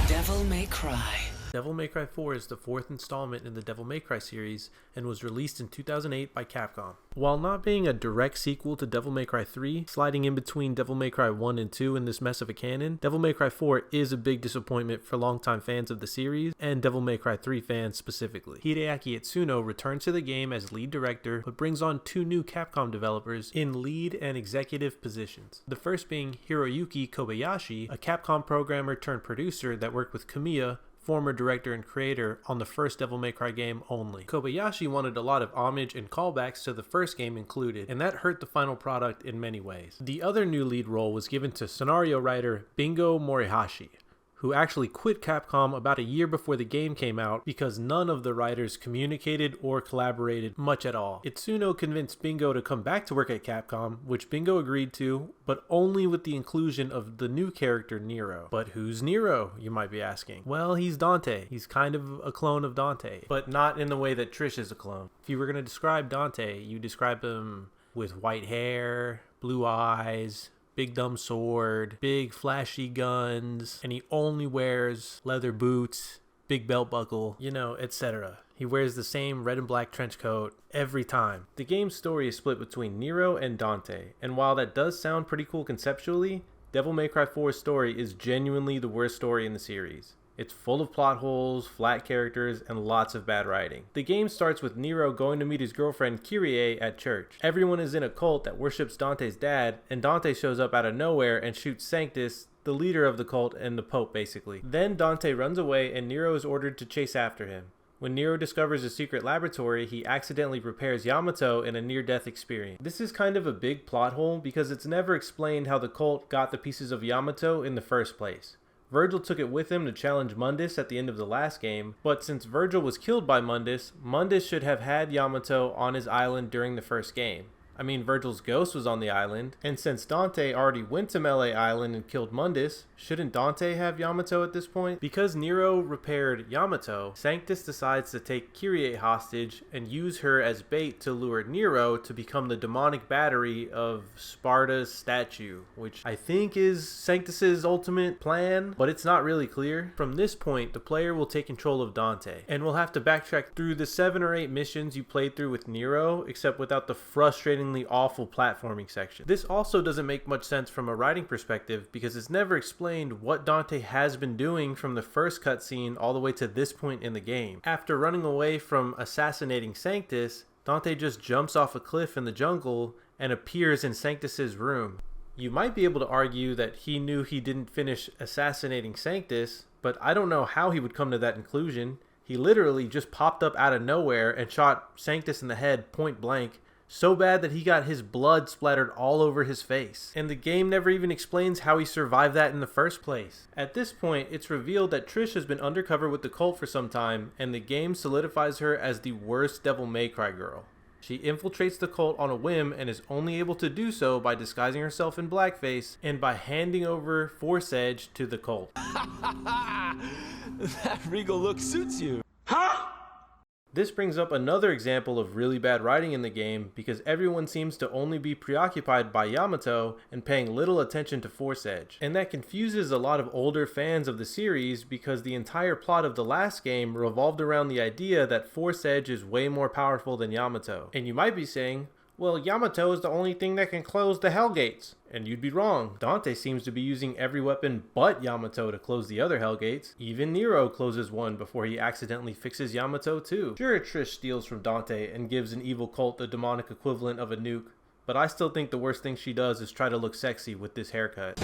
Devil May Cry. Devil May Cry 4 is the fourth installment in the Devil May Cry series and was released in 2008 by Capcom. While not being a direct sequel to Devil May Cry 3, sliding in between Devil May Cry 1 and 2 in this mess of a canon, Devil May Cry 4 is a big disappointment for longtime fans of the series and Devil May Cry 3 fans specifically. Hideaki Itsuno returns to the game as lead director but brings on two new Capcom developers in lead and executive positions. The first being Hiroyuki Kobayashi, a Capcom programmer turned producer that worked with Kamiya, former director and creator, on the first Devil May Cry game only. Kobayashi wanted a lot of homage and callbacks to the first game included, and that hurt the final product in many ways. The other new lead role was given to scenario writer Bingo Morihashi, who actually quit Capcom about a year before the game came out because none of the writers communicated or collaborated much at all. Itsuno convinced Bingo to come back to work at Capcom, which Bingo agreed to, but only with the inclusion of the new character Nero. But who's Nero, you might be asking? Well, he's Dante. He's kind of a clone of Dante, but not in the way that Trish is a clone. If you were going to describe Dante, you describe him with white hair, blue eyes, big dumb sword, big flashy guns, and he only wears leather boots, big belt buckle, etc. He wears the same red and black trench coat every time. The game's story is split between Nero and Dante, and while that does sound pretty cool conceptually, Devil May Cry 4's story is genuinely the worst story in the series. It's full of plot holes, flat characters, and lots of bad writing. The game starts with Nero going to meet his girlfriend Kyrie at church. Everyone is in a cult that worships Dante's dad, and Dante shows up out of nowhere and shoots Sanctus, the leader of the cult and the Pope basically. Then Dante runs away and Nero is ordered to chase after him. When Nero discovers a secret laboratory, he accidentally repairs Yamato in a near-death experience. This is kind of a big plot hole because it's never explained how the cult got the pieces of Yamato in the first place. Virgil took it with him to challenge Mundus at the end of the last game, but since Virgil was killed by Mundus, Mundus should have had Yamato on his island during the first game. I mean, Virgil's ghost was on the island, and since Dante already went to Melee Island and killed Mundus, shouldn't Dante have Yamato at this point? Because Nero repaired Yamato, Sanctus decides to take Kyrie hostage and use her as bait to lure Nero to become the demonic battery of Sparta's statue, which I think is Sanctus's ultimate plan, but it's not really clear. From this point, the player will take control of Dante, and will have to backtrack through the 7 or 8 missions you played through with Nero, except without the frustratingly awful platforming section. This also doesn't make much sense from a writing perspective because it's never explained what Dante has been doing from the first cutscene all the way to this point in the game. After running away from assassinating Sanctus, Dante just jumps off a cliff in the jungle and appears in Sanctus's room. You might be able to argue that he knew he didn't finish assassinating Sanctus, but I don't know how he would come to that conclusion. He literally just popped up out of nowhere and shot Sanctus in the head point blank, so bad that he got his blood splattered all over his face. And the game never even explains how he survived that in the first place. At this point, it's revealed that Trish has been undercover with the cult for some time, and the game solidifies her as the worst Devil May Cry girl. She infiltrates the cult on a whim and is only able to do so by disguising herself in blackface and by handing over Force Edge to the cult. That regal look suits you. Huh? This brings up another example of really bad writing in the game because everyone seems to only be preoccupied by Yamato and paying little attention to Force Edge. And that confuses a lot of older fans of the series because the entire plot of the last game revolved around the idea that Force Edge is way more powerful than Yamato. And you might be saying, well, Yamato is the only thing that can close the Hell Gates. And you'd be wrong. Dante seems to be using every weapon but Yamato to close the other Hell Gates. Even Nero closes one before he accidentally fixes Yamato too. Sure, Trish steals from Dante and gives an evil cult the demonic equivalent of a nuke, but I still think the worst thing she does is try to look sexy with this haircut.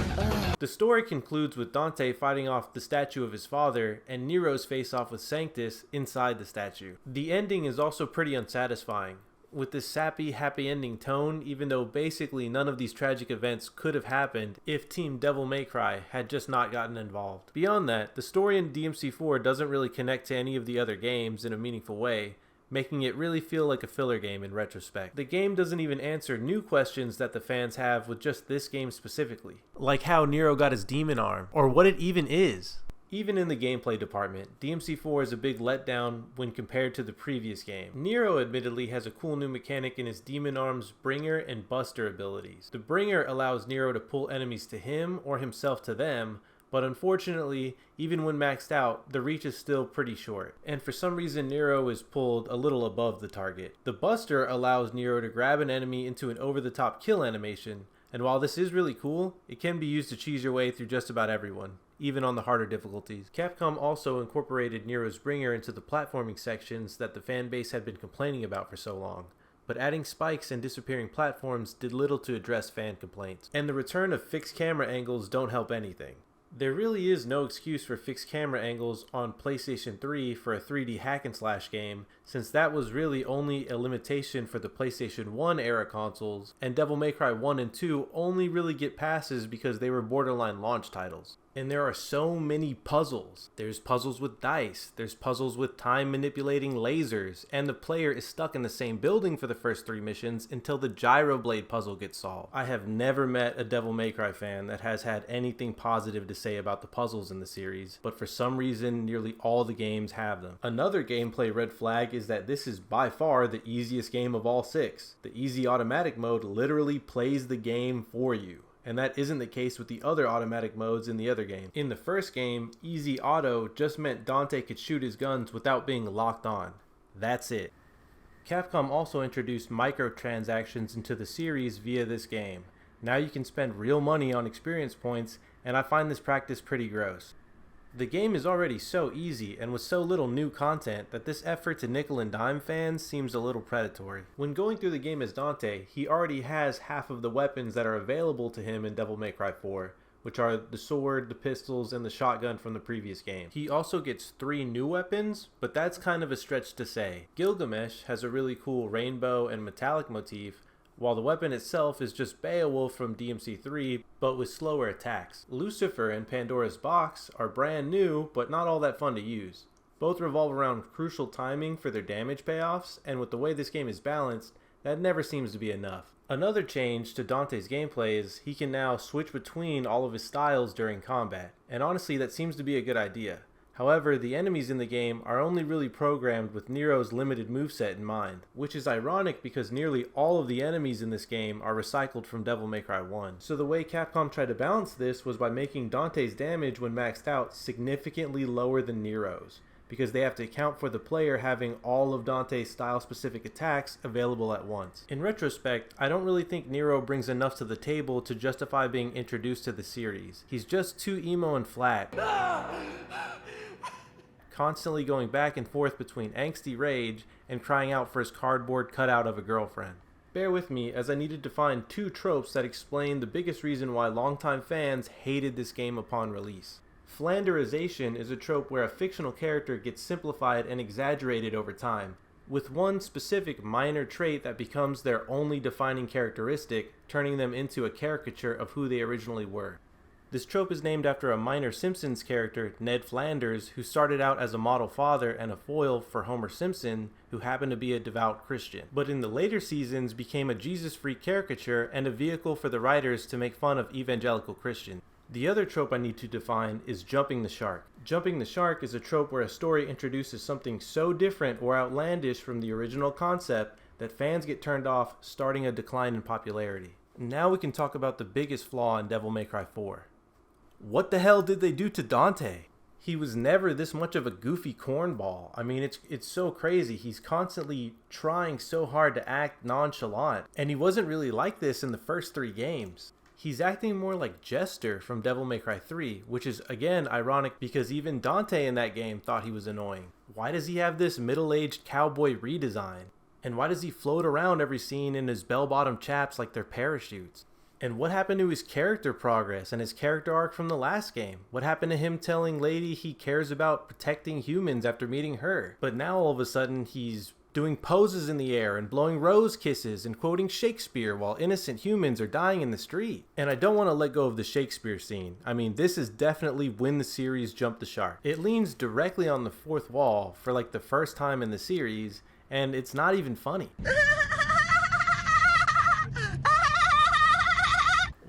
The story concludes with Dante fighting off the statue of his father and Nero's face-off with Sanctus inside the statue. The ending is also pretty unsatisfying. with this sappy, happy ending tone, even though basically none of these tragic events could have happened if Team Devil May Cry had just not gotten involved. Beyond that, the story in DMC4 doesn't really connect to any of the other games in a meaningful way, making it really feel like a filler game in retrospect. The game doesn't even answer new questions that the fans have with just this game specifically, like how Nero got his demon arm, or what it even is. Even in the gameplay department, DMC4 is a big letdown when compared to the previous game. Nero admittedly has a cool new mechanic in his Demon Arm's Bringer and Buster abilities. The Bringer allows Nero to pull enemies to him or himself to them, but unfortunately, even when maxed out, the reach is still pretty short, and for some reason Nero is pulled a little above the target. The Buster allows Nero to grab an enemy into an over-the-top kill animation, and while this is really cool, it can be used to cheese your way through just about everyone, even on the harder difficulties. Capcom also incorporated Nero's Bringer into the platforming sections that the fanbase had been complaining about for so long, but adding spikes and disappearing platforms did little to address fan complaints. And the return of fixed camera angles don't help anything. There really is no excuse for fixed camera angles on PlayStation 3 for a 3D hack and slash game, since that was really only a limitation for the PlayStation 1 era consoles, and Devil May Cry 1 and 2 only really get passes because they were borderline launch titles. And there are so many puzzles. There's puzzles with dice, there's puzzles with time manipulating lasers, and the player is stuck in the same building for the first 3 missions until the gyro blade puzzle gets solved. I have never met a Devil May Cry fan that has had anything positive to say about the puzzles in the series, but for some reason nearly all the games have them. Another gameplay red flag is that this is by far the easiest game of all 6. The easy automatic mode literally plays the game for you, and that isn't the case with the other automatic modes in the other game. In the first game, Easy Auto just meant Dante could shoot his guns without being locked on. That's it. Capcom also introduced microtransactions into the series via this game. Now you can spend real money on experience points, and I find this practice pretty gross. The game is already so easy and with so little new content that this effort to nickel and dime fans seems a little predatory. When going through the game as Dante, he already has half of the weapons that are available to him in Devil May Cry 4, which are the sword, the pistols, and the shotgun from the previous game. He also gets 3 new weapons, but that's kind of a stretch to say. Gilgamesh has a really cool rainbow and metallic motif, while the weapon itself is just Beowulf from DMC3, but with slower attacks. Lucifer and Pandora's Box are brand new, but not all that fun to use. Both revolve around crucial timing for their damage payoffs, and with the way this game is balanced, that never seems to be enough. Another change to Dante's gameplay is he can now switch between all of his styles during combat, and honestly that seems to be a good idea. However, the enemies in the game are only really programmed with Nero's limited moveset in mind, which is ironic because nearly all of the enemies in this game are recycled from Devil May Cry 1. So the way Capcom tried to balance this was by making Dante's damage when maxed out significantly lower than Nero's, because they have to account for the player having all of Dante's style-specific attacks available at once. In retrospect, I don't really think Nero brings enough to the table to justify being introduced to the series. He's just too emo and flat, constantly going back and forth between angsty rage and crying out for his cardboard cutout of a girlfriend. Bear with me, as I needed to find 2 tropes that explain the biggest reason why longtime fans hated this game upon release. Flanderization is a trope where a fictional character gets simplified and exaggerated over time, with one specific minor trait that becomes their only defining characteristic, turning them into a caricature of who they originally were. This trope is named after a minor Simpsons character, Ned Flanders, who started out as a model father and a foil for Homer Simpson, who happened to be a devout Christian, but in the later seasons became a Jesus-freak caricature and a vehicle for the writers to make fun of evangelical Christians. The other trope I need to define is jumping the shark. Jumping the shark is a trope where a story introduces something so different or outlandish from the original concept that fans get turned off, starting a decline in popularity. Now we can talk about the biggest flaw in Devil May Cry 4. What the hell did they do to Dante? He was never this much of a goofy cornball. I mean, it's so crazy. He's constantly trying so hard to act nonchalant, and he wasn't really like this in the first 3 games. He's acting more like Jester from Devil May Cry 3, which is again ironic because even Dante in that game thought he was annoying. Why does he have this middle-aged cowboy redesign? And why does he float around every scene in his bell-bottom chaps like they're parachutes? And what happened to his character progress and his character arc from the last game? What happened to him telling Lady he cares about protecting humans after meeting her? But now all of a sudden he's doing poses in the air and blowing rose kisses and quoting Shakespeare while innocent humans are dying in the street. And I don't want to let go of the Shakespeare scene. I mean, this is definitely when the series jumped the shark. It leans directly on the fourth wall for like the first time in the series, and it's not even funny.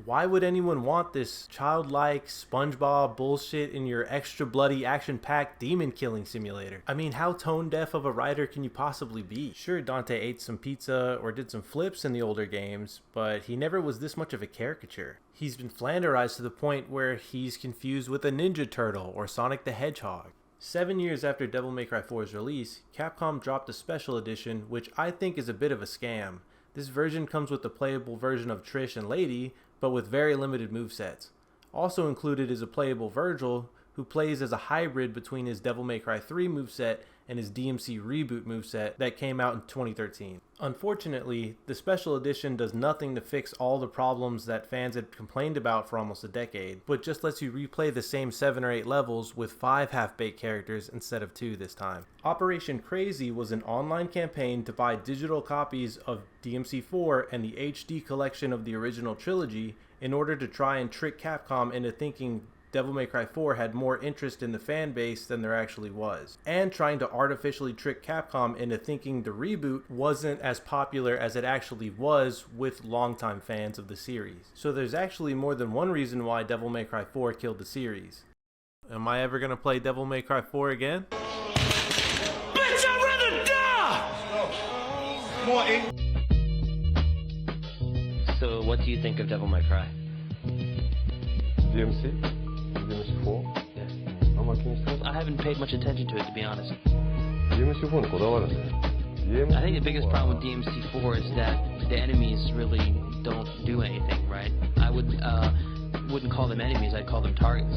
Why would anyone want this childlike SpongeBob bullshit in your extra bloody action-packed demon killing simulator? I mean, how tone deaf of a writer can you possibly be? Sure, Dante ate some pizza or did some flips in the older games, but he never was this much of a caricature. He's been Flanderized to the point where he's confused with a Ninja Turtle or Sonic the Hedgehog. 7 years after Devil May Cry 4's release, Capcom dropped a special edition, which I think is a bit of a scam. This version comes with the playable version of Trish and Lady, but with very limited movesets. Also included is a playable Virgil, who plays as a hybrid between his Devil May Cry 3 moveset and his DMC Reboot moveset that came out in 2013. Unfortunately, the special edition does nothing to fix all the problems that fans had complained about for almost a decade, but just lets you replay the same 7 or 8 levels with 5 half-baked characters instead of 2 this time. Operation Crazy was an online campaign to buy digital copies of DMC4 and the HD collection of the original trilogy in order to try and trick Capcom into thinking Devil May Cry 4 had more interest in the fan base than there actually was, and trying to artificially trick Capcom into thinking the reboot wasn't as popular as it actually was with longtime fans of the series. So there's actually more than one reason why Devil May Cry 4 killed the series. Am I ever gonna play Devil May Cry 4 again? Bitch, I'd rather die! So what do you think of Devil May Cry? DMC? DMC4? Yes. あんま気にしてない I haven't paid much attention to it, to be honest. DMC4 にこだわるんだよ I think the biggest problem with DMC4 is that the enemies really don't do anything, right? I wouldn't call them enemies, I'd call them targets.